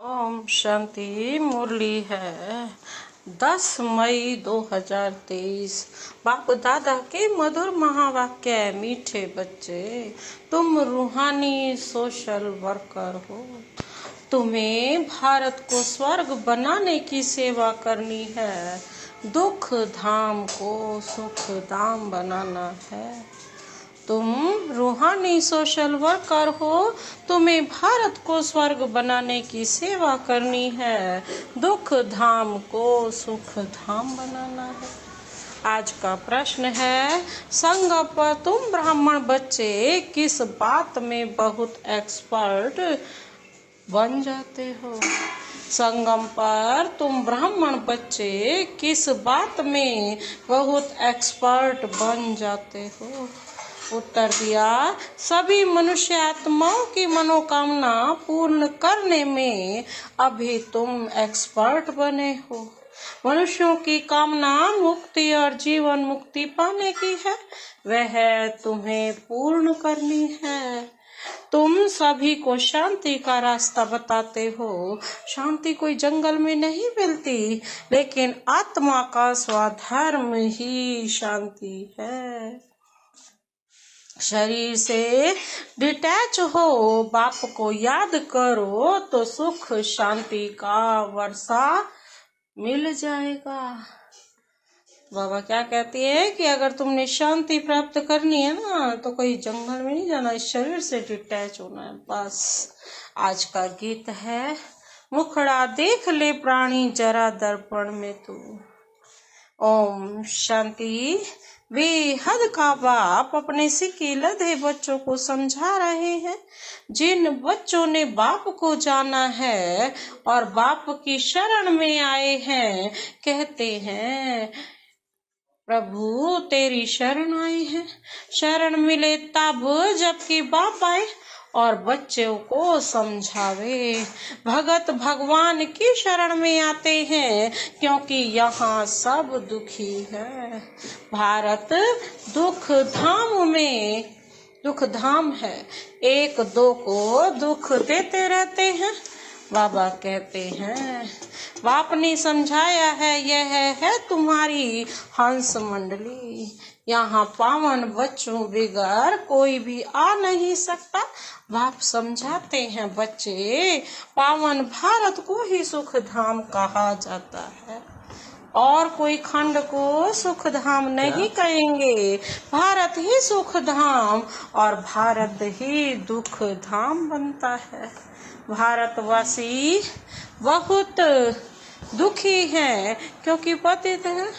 ओम शांति। मुरली है 10 मई 2023। बाप दादा के मधुर महावाक्य। मीठे बच्चे, तुम रूहानी सोशल वर्कर हो। तुम्हें भारत को स्वर्ग बनाने की सेवा करनी है। दुख धाम को सुख धाम बनाना है। तुम रूहानी सोशल वर्कर हो। तुम्हें भारत को स्वर्ग बनाने की सेवा करनी है। दुख धाम को सुख धाम बनाना है। आज का प्रश्न है, संगम पर तुम ब्राह्मण बच्चे किस बात में बहुत एक्सपर्ट बन जाते हो। संगम पर तुम ब्राह्मण बच्चे किस बात में बहुत एक्सपर्ट बन जाते हो। उत्तर दिया, सभी मनुष्य आत्माओं की मनोकामना पूर्ण करने में अभी तुम एक्सपर्ट बने हो। मनुष्यों की कामना मुक्ति और जीवन मुक्ति पाने की है, वह तुम्हें पूर्ण करनी है। तुम सभी को शांति का रास्ता बताते हो। शांति कोई जंगल में नहीं मिलती, लेकिन आत्मा का स्वधर्म ही शांति है। शरीर से डिटैच हो, बाप को याद करो तो सुख शांति का वर्षा मिल जाएगा। बाबा क्या कहती है कि अगर तुमने शांति प्राप्त करनी है ना, तो कोई जंगल में नहीं जाना, इस शरीर से डिटैच होना है बस। आज का गीत है, मुखड़ा देख ले प्राणी जरा दर्पण में तू। ओम शांति। बेहद का बाप अपने सिक्के लदे बच्चों को समझा रहे हैं। जिन बच्चों ने बाप को जाना है और बाप की शरण में आए हैं, कहते हैं प्रभु तेरी शरण आए हैं। शरण मिले तब जबकि बाप आए और बच्चों को समझावे। भगत भगवान की शरण में आते हैं, क्योंकि यहाँ सब दुखी है। भारत दुख धाम है। एक दो को दुख देते रहते हैं। बाबा कहते हैं, बाप ने समझाया है, यह है तुम्हारी हंस मंडली। यहाँ पावन बच्चों बिगर कोई भी आ नहीं सकता। बाप समझाते हैं, बच्चे पावन भारत को ही सुख धाम कहा जाता है, और कोई खंड को सुख धाम नहीं कहेंगे। भारत ही सुख धाम और भारत ही दुख धाम बनता है। भारतवासी बहुत दुखी हैं, क्योंकि पतित हैं,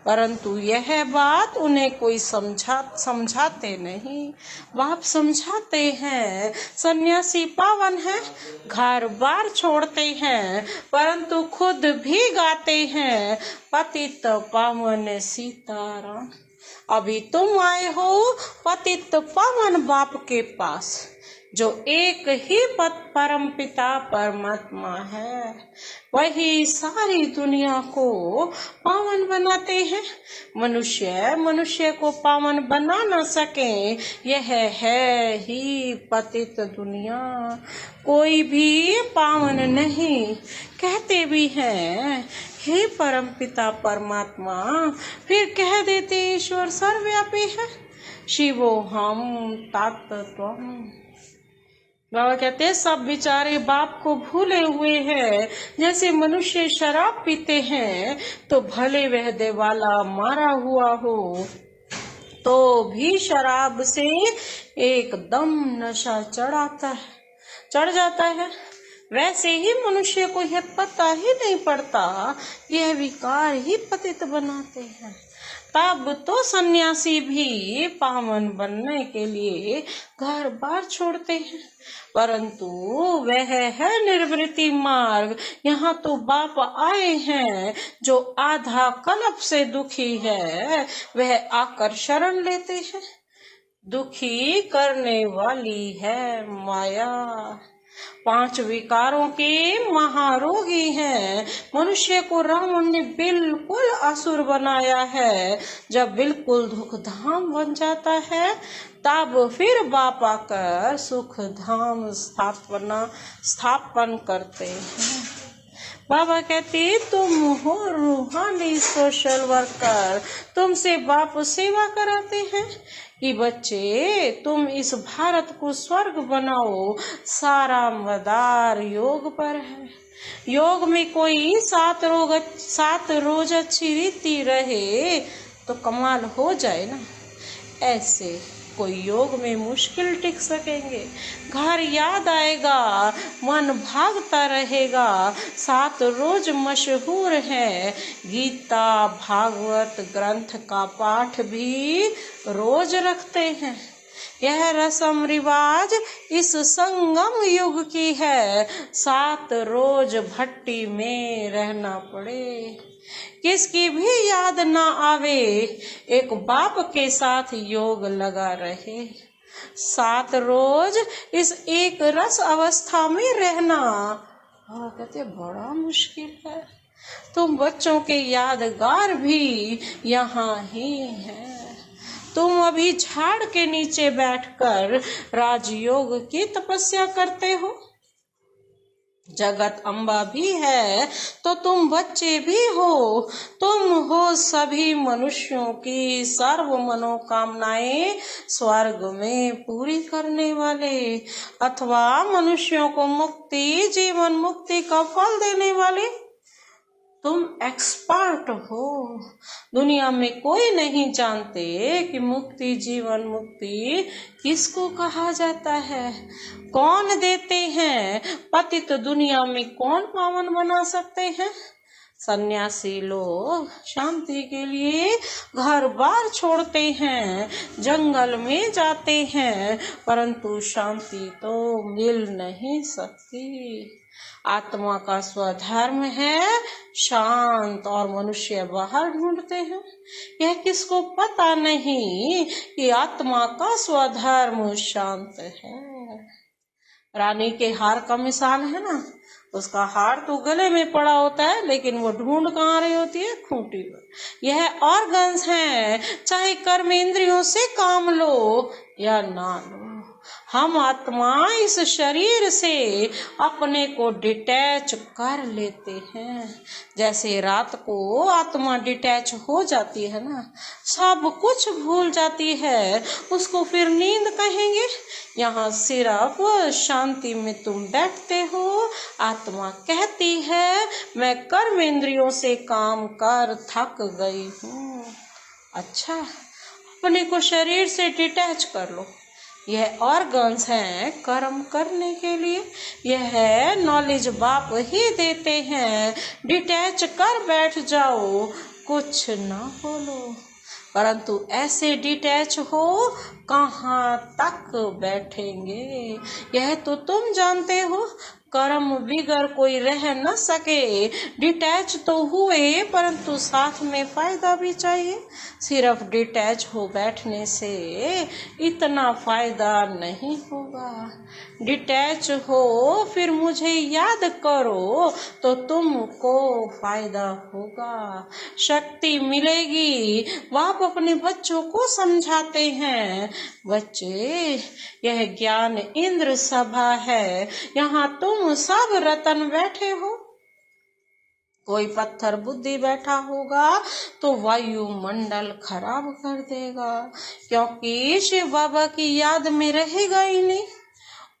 परंतु यह बात उन्हें कोई समझाते नहीं। बाप समझाते हैं, सन्यासी पावन है, घर बार छोड़ते हैं, परंतु खुद भी गाते हैं पतित पावन सीताराम। अभी तुम आए हो पतित पावन बाप के पास, जो एक ही परम पिता परमात्मा है। वही सारी दुनिया को पावन बनाते हैं। मनुष्य को पावन बना न सके, यह है ही पतित दुनिया। कोई भी पावन नहीं, कहते भी हैं हे परम पिता परमात्मा, फिर कह देते ईश्वर सर्वव्यापी है। शिवो हम तत्त्वम्। बाबा कहते हैं, सब बेचारे बाप को भूले हुए हैं। जैसे मनुष्य शराब पीते हैं तो भले वह देवाला मारा हुआ हो तो भी शराब से एकदम नशा चढ़ जाता है। वैसे ही मनुष्य को यह पता ही नहीं पड़ता, यह विकार ही पतित बनाते हैं। तब तो सन्यासी भी पावन बनने के लिए घर बार छोड़ते हैं, परंतु वह है निर्वृत्ति मार्ग। यहाँ तो बाप आए हैं, जो आधा कल्प से दुखी है, वह आकर शरण लेते हैं। दुखी करने वाली है माया। 5 विकारों के महारोगी हैं। मनुष्य को रावण ने बिल्कुल असुर बनाया है। जब बिल्कुल दुख धाम बन जाता है तब फिर बाप आकर सुख धाम स्थापन करते हैं। बाबा कहते तुम हो रूहानी सोशल वर्कर, तुमसे बाप सेवा कराते हैं कि बच्चे तुम इस भारत को स्वर्ग बनाओ। सारा मदार योग पर है। योग में कोई 7 रोज अच्छी रीति रहे तो कमाल हो जाए ना। ऐसे कोई योग में मुश्किल टिक सकेंगे। घर याद आएगा, मन भागता रहेगा। 7 रोज मशहूर है। गीता भागवत ग्रंथ का पाठ भी रोज रखते हैं। यह रस्म रिवाज इस संगम युग की है। 7 रोज भट्टी में रहना पड़े, किसकी भी याद ना आवे, एक बाप के साथ योग लगा रहे। 7 रोज इस एक रस अवस्था में रहना कहते बड़ा मुश्किल है। तुम बच्चों के यादगार भी यहाँ ही हैं। तुम अभी झाड़ के नीचे बैठकर राजयोग की तपस्या करते हो। जगत अम्बा भी है तो तुम बच्चे भी हो। तुम हो सभी मनुष्यों की सर्व मनोकामनाएं स्वर्ग में पूरी करने वाले, अथवा मनुष्यों को मुक्ति जीवन मुक्ति का फल देने वाले। तुम एक्सपर्ट हो। दुनिया में कोई नहीं जानते कि मुक्ति जीवन मुक्ति किसको कहा जाता है, कौन देते हैं। पतित दुनिया में कौन पावन बना सकते हैं। सन्यासी लोग शांति के लिए घर बार छोड़ते हैं, जंगल में जाते हैं, परंतु शांति तो मिल नहीं सकती। आत्मा का स्वधर्म है शांत, और मनुष्य बाहर ढूंढते हैं। यह किसको पता नहीं कि आत्मा का स्वधर्म शांत है। रानी के हार का मिसाल है ना, उसका हार तो गले में पड़ा होता है, लेकिन वो ढूंढ कहाँ रही होती है, खूंटी पर। यह ऑर्गन्स हैं, चाहे कर्म इंद्रियों से काम लो या ना लो। हम आत्मा इस शरीर से अपने को डिटैच कर लेते हैं। जैसे रात को आत्मा डिटैच हो जाती है ना, सब कुछ भूल जाती है, उसको फिर नींद कहेंगे। यहाँ सिर्फ शांति में तुम बैठते हो। आत्मा कहती है मैं कर्म इंद्रियों से काम कर थक गई हूँ। अच्छा, अपने को शरीर से डिटैच कर लो। यह ऑर्गन्स हैं कर्म करने के लिए। यह नॉलेज बाप ही देते हैं। डिटैच कर बैठ जाओ, कुछ ना बोलो। परंतु ऐसे डिटैच हो कहाँ तक बैठेंगे, यह तो तुम जानते हो। कर्म बिगर कोई रह न सके। डिटैच तो हुए, परंतु साथ में फायदा भी चाहिए। सिर्फ डिटैच हो बैठने से इतना फायदा नहीं होगा। डिटैच हो फिर मुझे याद करो तो तुमको फायदा होगा, शक्ति मिलेगी। बाप अपने बच्चों को समझाते हैं, बच्चे यह ज्ञान इंद्र सभा है, यहाँ तुम सब रतन बैठे हो। कोई पत्थर बुद्धि बैठा होगा तो वायुमंडल खराब कर देगा, क्योंकि शिव बाबा की याद में रहेगा ही नहीं।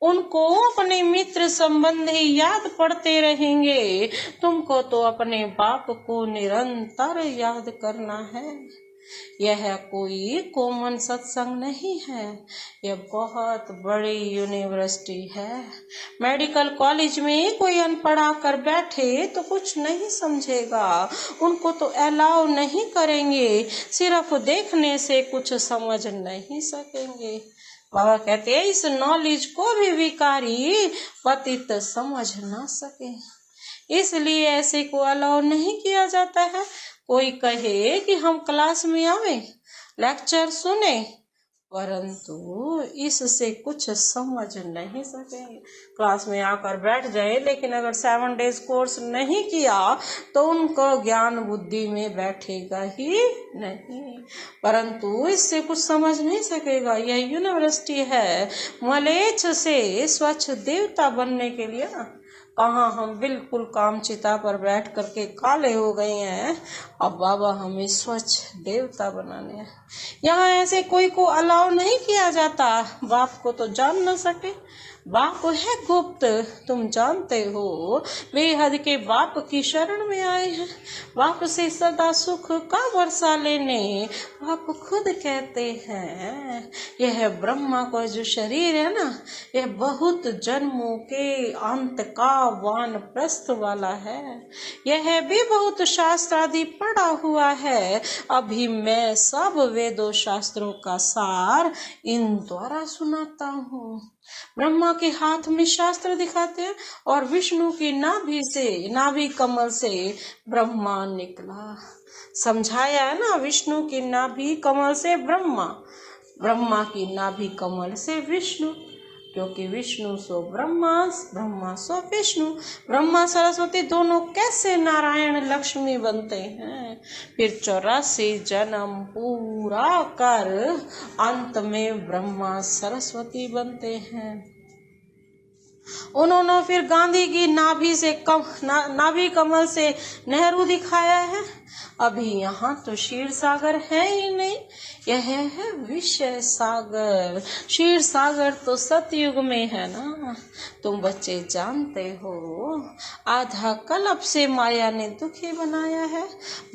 उनको अपने मित्र संबंधी याद पड़ते रहेंगे। तुमको तो अपने बाप को निरंतर याद करना है। यह कोई कॉमन सत्संग नहीं है, यह बहुत बड़ी यूनिवर्सिटी है। मेडिकल कॉलेज में कोई अनपढ़ आकर बैठे तो कुछ नहीं समझेगा, उनको तो अलाउ नहीं करेंगे, सिर्फ देखने से कुछ समझ नहीं सकेंगे। बाबा कहते हैं इस नॉलेज को भी विकारी पतित समझ ना सके, इसलिए ऐसे को अलाउ नहीं किया जाता है। कोई कहे कि हम क्लास में आवे, लेक्चर सुने, परंतु इससे कुछ समझ नहीं सकेंगे। क्लास में आकर बैठ जाए, लेकिन अगर 7 डेज कोर्स नहीं किया तो उनको ज्ञान बुद्धि में बैठेगा ही नहीं, परंतु इससे कुछ समझ नहीं सकेगा। यह यूनिवर्सिटी है। मलेच्छ से स्वच्छ देवता बनने के लिए ना, कहाँ हम बिल्कुल कामचिता पर बैठ करके काले हो गए हैं। अब बाबा हमें स्वच्छ देवता बनाने हैं। यहाँ ऐसे कोई को अलाउ नहीं किया जाता। बाप को तो जान न सके, बाप है गुप्त, तुम जानते हो। बेहद के बाप की शरण में आए हैं, बाप से सदा सुख का वर्षा लेने। बाप खुद कहते हैं यह ब्रह्मा का जो शरीर है ना, यह बहुत जन्मों के अंत का वानप्रस्थ वाला है। यह भी बहुत शास्त्र आदि पढ़ा हुआ है। अभी मैं सब वेदों शास्त्रों का सार इन द्वारा सुनाता हूँ। ब्रह्मा के हाथ में शास्त्र दिखाते हैं और विष्णु की नाभि कमल से ब्रह्मा निकला। समझाया है ना, विष्णु की नाभि कमल से ब्रह्मा, ब्रह्मा की नाभि कमल से विष्णु, क्योंकि विष्णु सो ब्रह्मा, ब्रह्मा सो विष्णु। ब्रह्मा सरस्वती दोनों कैसे नारायण लक्ष्मी बनते हैं? फिर 84 जन्म पूरा कर अंत में ब्रह्मा सरस्वती बनते हैं। उन्होंने फिर गांधी की नाभि कमल से नेहरू दिखाया है। अभी यहाँ तो क्षीर सागर है ही नहीं, यह है विषय सागर। क्षीर सागर तो सतयुग में है ना। तुम बच्चे जानते हो, आधा कल्प से माया ने दुखी बनाया है।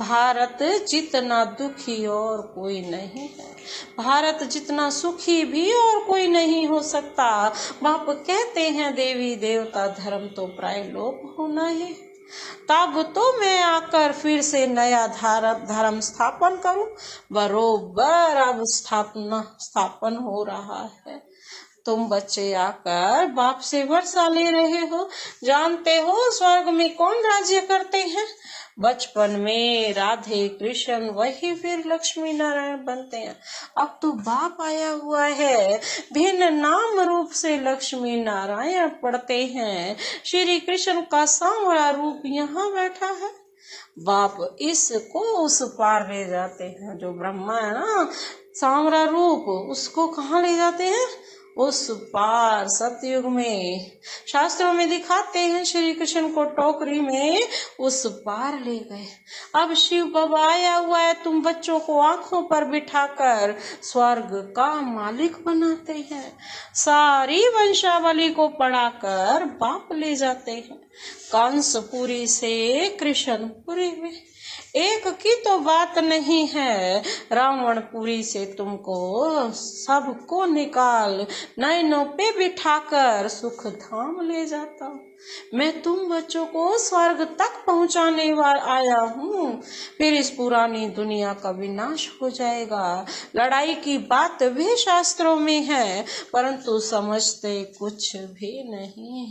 भारत जितना दुखी और कोई नहीं है, भारत जितना सुखी भी और कोई नहीं हो सकता। बाप कहते हैं देवी देवता धर्म तो प्राय लोप होना है। तब तो मैं आकर फिर से नया धर्म स्थापन करूं। बरोबर अब स्थापन हो रहा है। तुम बच्चे आकर बाप से वर्षा ले रहे हो। जानते हो स्वर्ग में कौन राज्य करते हैं? बचपन में राधे कृष्ण, वही फिर लक्ष्मी नारायण बनते हैं। अब तो बाप आया हुआ है, भिन्न नाम रूप से लक्ष्मी नारायण पढ़ते हैं। श्री कृष्ण का सांवरा रूप यहाँ बैठा है। बाप इसको उस पार ले जाते हैं। जो ब्रह्मा है ना, सांवरा रूप, उसको कहाँ ले जाते हैं? उस पार सतयुग में। शास्त्रों में दिखाते हैं श्री कृष्ण को टोकरी में उस पार ले गए। अब शिव बाबा आया हुआ है, तुम बच्चों को आंखों पर बिठाकर स्वर्ग का मालिक बनाते हैं। सारी वंशावली को पढ़ाकर बाप ले जाते हैं कंसपुरी से कृष्णपुरी में। एक की तो बात नहीं है, रावणपुरी से तुमको सबको निकाल नैनों पे बिठाकर सुख धाम ले जाता हूँ। मैं तुम बच्चों को स्वर्ग तक पहुंचाने आया हूँ। फिर इस पुरानी दुनिया का विनाश हो जाएगा। लड़ाई की बात भी शास्त्रों में है, परंतु समझते कुछ भी नहीं।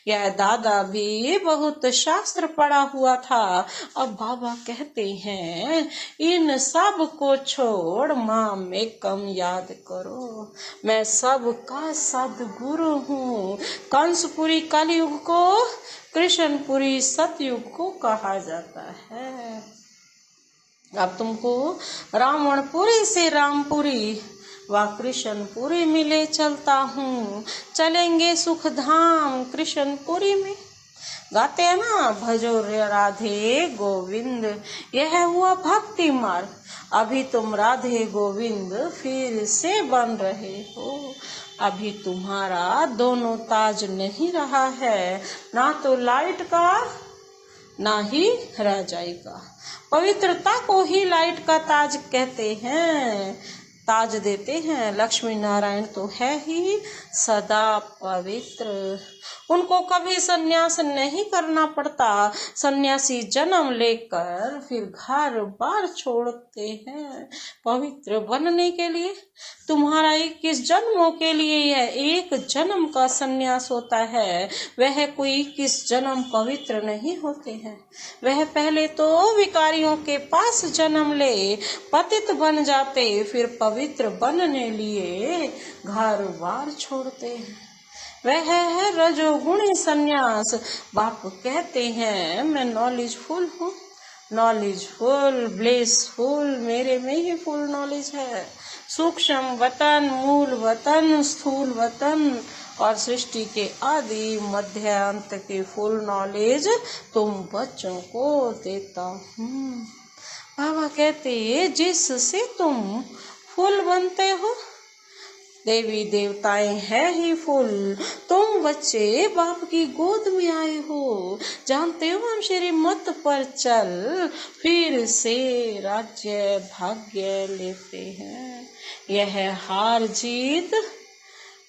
यह दादा भी बहुत शास्त्र पढ़ा हुआ था। अब बाबा कहते हैं इन सब को छोड़ माँ में कम याद करो। मैं सबका सदगुरु हूँ। कंसपुरी कलयुग को, कृष्णपुरी सतयुग को कहा जाता है। अब तुमको रावणपुरी से रामपुरी व कृष्णपुरी मिले चलता हूँ। चलेंगे सुख धाम कृष्णपुरी में। गाते हैं ना, भजो राधे गोविंद, यह हुआ भक्ति मार्ग। अभी तुम राधे गोविंद फिर से बन रहे हो। अभी तुम्हारा दोनों ताज नहीं रहा है, ना तो लाइट का ना ही राजाई का। पवित्रता को ही लाइट का ताज कहते हैं, ताज देते हैं। लक्ष्मी नारायण तो है ही सदा पवित्र। उनको कभी सन्यास नहीं करना पड़ता। सन्यासी जन्म लेकर फिर घर बार छोड़ते हैं पवित्र बनने के लिए। तुम्हारा 21 जन्मों के लिए यह एक जन्म का सन्यास होता है। वह कोई 21 जन्म पवित्र नहीं होते हैं। वह पहले तो विकारियों के पास जन्म ले पतित बन जाते, फिर पवित्र पवित्र बनने लिए घर बार छोड़ते हैं। वह है रजोगुणी संन्यास। बाप कहते हैं मैं नॉलेजफुल हूँ, नॉलेजफुल, ब्लेसफुल, मेरे में ही फुल नॉलेज है। सूक्ष्म वतन, मूल वतन, स्थूल वतन और सृष्टि के आदि मध्य अंत की फुल नॉलेज तुम बच्चों को देता हूँ। बाबा कहते जिससे तुम फूल बनते हो, देवी देवताएं हैं ही फूल, तुम बच्चे बाप की गोद में आए हो। जानते हो हम श्रीमत पर चल फिर से राज्य भाग्य लेते हैं। यह हार जीत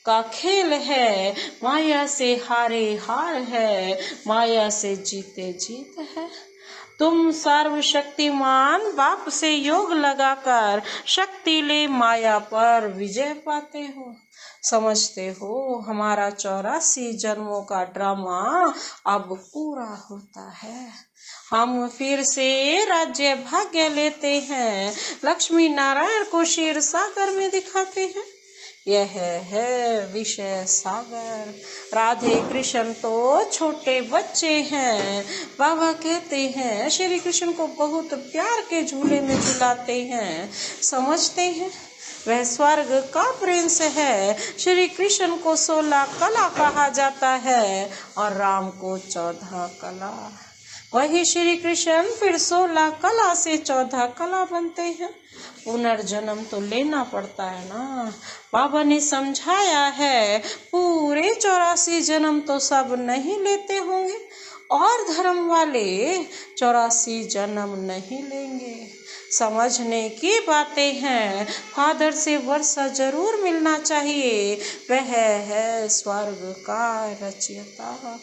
का खेल है, माया से हारे हार है, माया से जीते जीत है। तुम सर्वशक्तिमान बाप से योग लगाकर शक्ति ले माया पर विजय पाते हो। समझते हो हमारा 84 जन्मों का ड्रामा अब पूरा होता है। हम फिर से राज्य भाग्य लेते हैं, लक्ष्मी नारायण को क्षीर सागर में दिखाते हैं। यह है विषय सागर। राधे कृष्ण तो छोटे बच्चे हैं। बाबा कहते हैं श्री कृष्ण को बहुत प्यार के झूले में झुलाते हैं। समझते हैं वह स्वर्ग का प्रिंस है। श्री कृष्ण को 16 कला कहा जाता है और राम को 14 कला। वही श्री कृष्ण फिर 16 कला से 14 कला बनते हैं। पुनर्जन्म तो लेना पड़ता है ना। बाबा ने समझाया है पूरे 84 जन्म तो सब नहीं लेते होंगे और धर्म वाले 84 जन्म नहीं लेंगे। समझने की बातें हैं। फादर से वर्षा जरूर मिलना चाहिए, वह है स्वर्ग का रचयिता।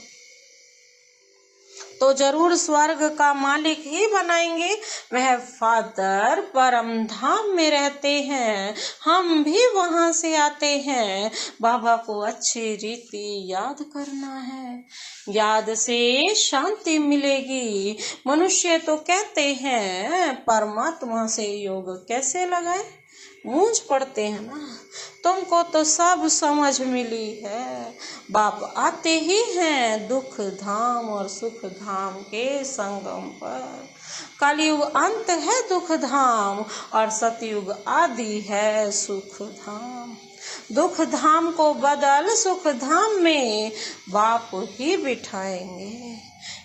तो जरूर स्वर्ग का मालिक ही बनाएंगे। वह फादर परम धाम में रहते हैं, हम भी वहां से आते हैं। बाबा को अच्छी रीति याद करना है, याद से शांति मिलेगी। मनुष्य तो कहते हैं परमात्मा से योग कैसे लगाए, मूंझ पड़ते हैं ना। तुमको तो सब समझ मिली है। बाप आते ही हैं दुख धाम और सुख धाम के संगम पर। कलयुग अंत है दुख धाम और सतयुग आदि है सुख धाम। दुख धाम को बदल सुख धाम में बाप ही बिठाएंगे।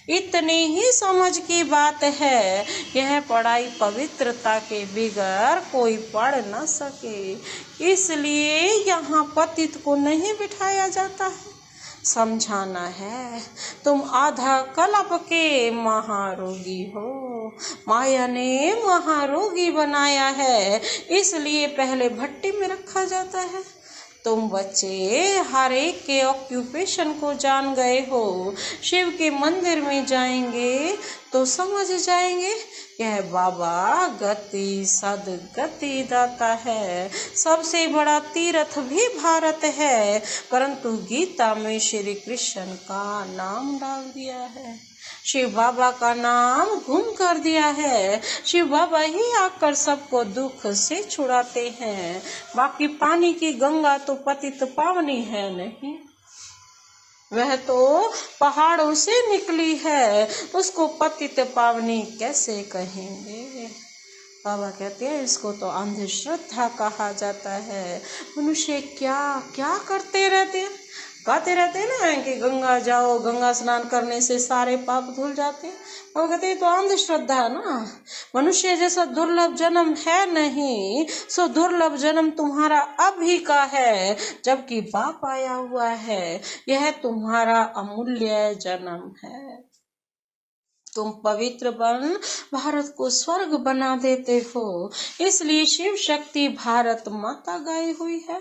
इतनी ही समझ की बात है। यह पढ़ाई पवित्रता के बिगैर कोई पढ़ न सके, इसलिए यहाँ पतित को नहीं बिठाया जाता है। समझाना है तुम आधा कल्प के महारोगी हो। माया ने महारोगी बनाया है, इसलिए पहले भट्टी में रखा जाता है। तुम बच्चे हर एक के ऑक्यूपेशन को जान गए हो। शिव के मंदिर में जाएंगे तो समझ जाएंगे यह बाबा गति सदगति दाता है। सबसे बड़ा तीर्थ भी भारत है, परंतु गीता में श्री कृष्ण का नाम डाल दिया है। शिव बाबा का नाम गुम कर दिया है। शिव बाबा ही आकर सबको दुख से छुड़ाते हैं। बाकी पानी की गंगा तो पतित पावनी है नहीं, वह तो पहाड़ों से निकली है, उसको पतित पावनी कैसे कहेंगे। बाबा कहते हैं इसको तो अंधश्रद्धा कहा जाता है। मनुष्य क्या क्या करते रहते हैं, कहते रहते हैं ना कि गंगा जाओ, गंगा स्नान करने से सारे पाप धुल जाते हैं। वो कहते हैं तो अंधश्रद्धा है ना। मनुष्य जैसा दुर्लभ जन्म है नहीं, सो दुर्लभ जन्म तुम्हारा अभी का है, जबकि बाप आया हुआ है। यह तुम्हारा अमूल्य जन्म है। तुम पवित्र बन भारत को स्वर्ग बना देते हो, इसलिए शिव शक्ति भारत माता गाई हुई है।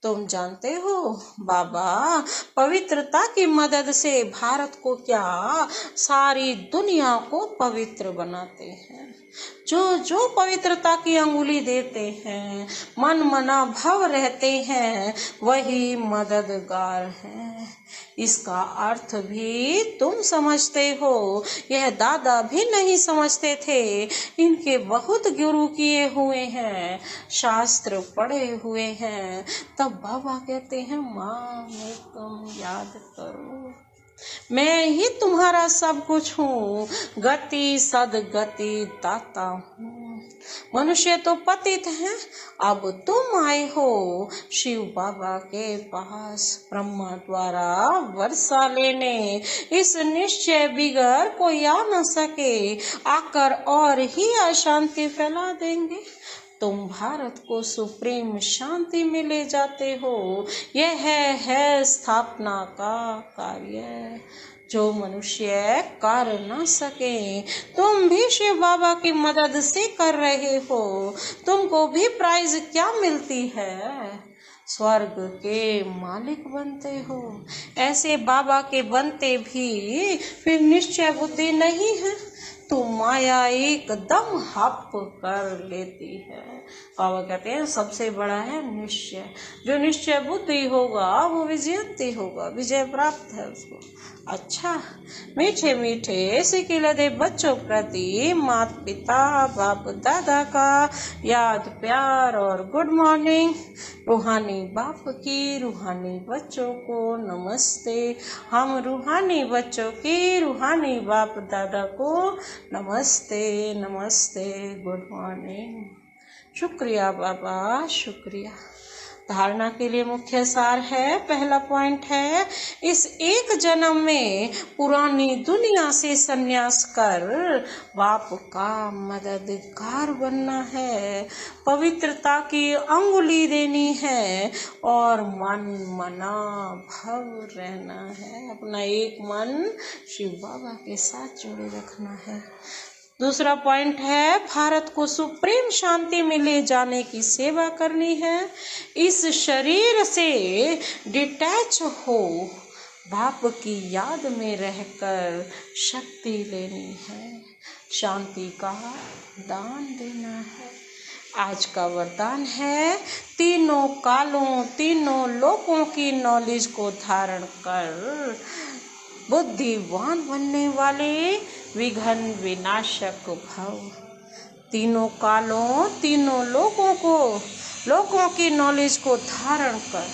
तुम जानते हो बाबा, पवित्रता की मदद से भारत को क्या, सारी दुनिया को पवित्र बनाते हैं। जो जो पवित्रता की अंगुली देते हैं, मन मना भव रहते हैं, वही मददगार हैं। इसका अर्थ भी तुम समझते हो, यह दादा भी नहीं समझते थे। इनके बहुत गुरु किए हुए हैं, शास्त्र पढ़े हुए हैं। तब बाबा कहते हैं, माँ मैं तुम याद करो, मैं ही तुम्हारा सब कुछ हूँ, गति सदगति दाता हूँ। मनुष्य तो पतित हैं, अब तुम आए हो शिव बाबा के पास ब्रह्मा द्वारा वर्षा लेने। इस निश्चय बिगर कोई आ न सके, आकर और ही अशांति फैला देंगे। तुम भारत को सुप्रीम शांति में ले जाते हो, यह है स्थापना का कार्य जो मनुष्य कर न सके। तुम भी शिव बाबा की मदद से कर रहे हो। तुमको भी प्राइज क्या मिलती है? स्वर्ग के मालिक बनते हो। ऐसे बाबा के बनते भी फिर निश्चय बुद्धि नहीं है, तो माया एकदम हप कर लेती है। बाबा कहते हैं सबसे बड़ा है निश्चय। जो निश्चय बुद्धि होगा वो विजयंती होगा, विजय प्राप्त है उसको। अच्छा, मीठे मीठे सिकिलदे बच्चों प्रति माता पिता बाप दादा का याद प्यार और गुड मॉर्निंग। रूहानी बाप की रूहानी बच्चों को नमस्ते। हम रूहानी बच्चों की रूहानी बाप दादा को नमस्ते नमस्ते, गुड मॉर्निंग। शुक्रिया बाबा, शुक्रिया। धारणा के लिए मुख्य सार है, पहला पॉइंट है, इस एक जन्म में पुरानी दुनिया से संन्यास कर बाप का मददगार बनना है, पवित्रता की अंगुली देनी है और मन मना भव रहना है। अपना एक मन शिव बाबा के साथ जोड़े रखना है। दूसरा पॉइंट है, भारत को सुप्रीम शांति में ले जाने की सेवा करनी है। इस शरीर से डिटैच हो बाप की याद में रहकर शक्ति लेनी है, शांति का दान देना है। आज का वरदान है, तीनों कालों तीनों लोकों की नॉलेज को धारण कर बुद्धिवान बनने वाले विघ्न विनाशक भव। तीनों कालों तीनों लोगों की नॉलेज को धारण कर,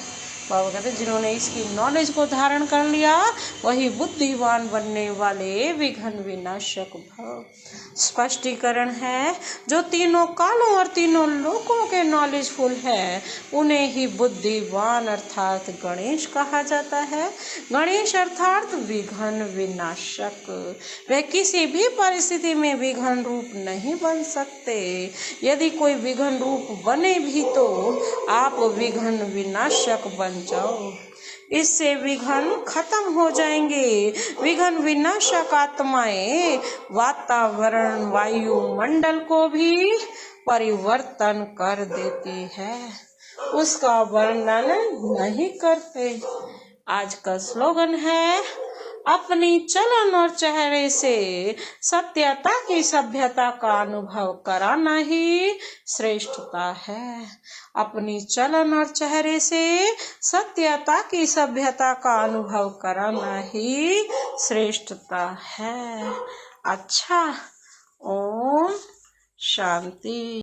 बाबा कहते हैं जिन्होंने इसकी नॉलेज को धारण कर लिया वही बुद्धिवान बनने वाले विघ्न विनाशक भव। स्पष्टीकरण है, जो तीनों कालों और तीनों लोकों के नॉलेजफुल है उन्हें ही बुद्धिवान अर्थात गणेश कहा जाता है। गणेश अर्थात विघ्न विनाशक। वे किसी भी परिस्थिति में विघ्न रूप नहीं बन सकते। यदि कोई विघ्न रूप बने भी तो आप विघ्न विनाशक बन जाओ, इससे विघ्न खत्म हो जाएंगे। विघ्न विनाशक आत्माएं वातावरण वायुमंडल को भी परिवर्तन कर देती है, उसका वर्णन नहीं करते। आज का स्लोगन है, अपनी चलन और चेहरे से सत्यता की सभ्यता का अनुभव कराना ही श्रेष्ठता है। अपनी चलन और चेहरे से सत्यता की सभ्यता का अनुभव कराना ही श्रेष्ठता है। अच्छा, ओम शांति।